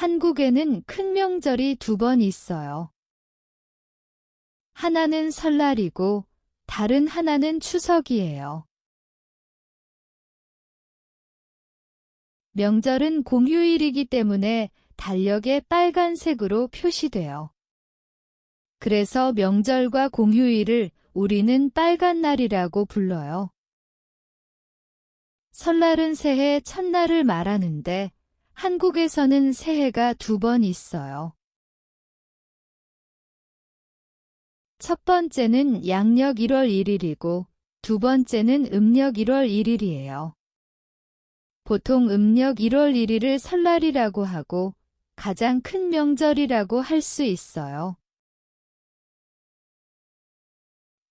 한국에는 큰 명절이 두 번 있어요. 하나는 설날이고 다른 하나는 추석이에요. 명절은 공휴일이기 때문에 달력에 빨간색으로 표시돼요. 그래서 명절과 공휴일을 우리는 빨간 날이라고 불러요. 설날은 새해 첫날을 말하는데 한국에서는 새해가 두 번 있어요. 첫 번째는 양력 1월 1일이고 두 번째는 음력 1월 1일이에요. 보통 음력 1월 1일을 설날이라고 하고 가장 큰 명절이라고 할 수 있어요.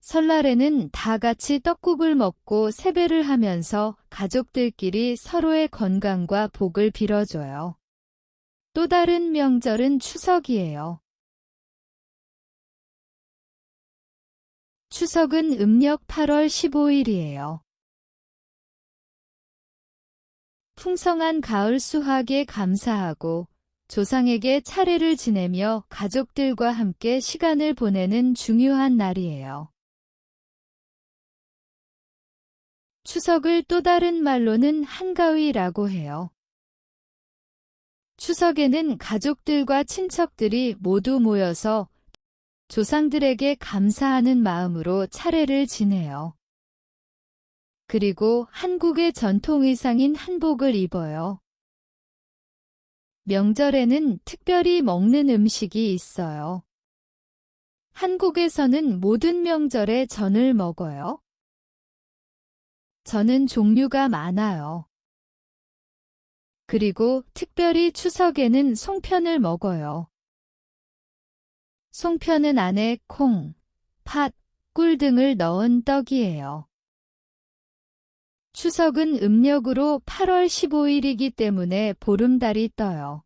설날에는 다 같이 떡국을 먹고 세배를 하면서 가족들끼리 서로의 건강과 복을 빌어줘요. 또 다른 명절은 추석이에요. 추석은 음력 8월 15일이에요. 풍성한 가을 수확에 감사하고 조상에게 차례를 지내며 가족들과 함께 시간을 보내는 중요한 날이에요. 추석을 또 다른 말로는 한가위라고 해요. 추석에는 가족들과 친척들이 모두 모여서 조상들에게 감사하는 마음으로 차례를 지내요. 그리고 한국의 전통 의상인 한복을 입어요. 명절에는 특별히 먹는 음식이 있어요. 한국에서는 모든 명절에 전을 먹어요. 전은 종류가 많아요. 그리고 특별히 추석에는 송편을 먹어요. 송편은 안에 콩, 팥, 꿀 등을 넣은 떡이에요. 추석은 음력으로 8월 15일이기 때문에 보름달이 떠요.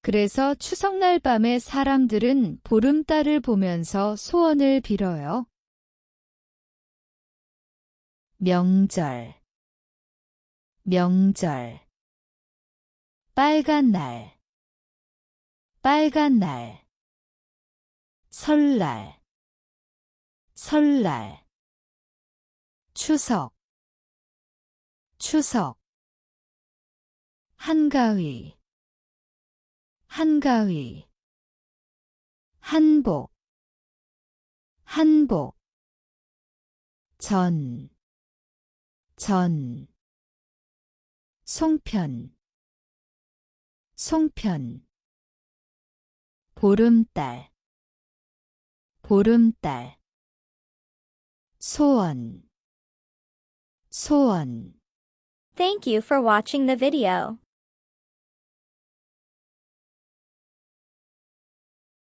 그래서 추석날 밤에 사람들은 보름달을 보면서 소원을 빌어요. 명절, 명절. 빨간 날, 빨간 날. 설날, 설날. 추석, 추석. 한가위, 한가위. 한복, 한복. 전, 전. 송편, 송편. 보름달, 보름달. 소원, 소원. Thank you for watching the video.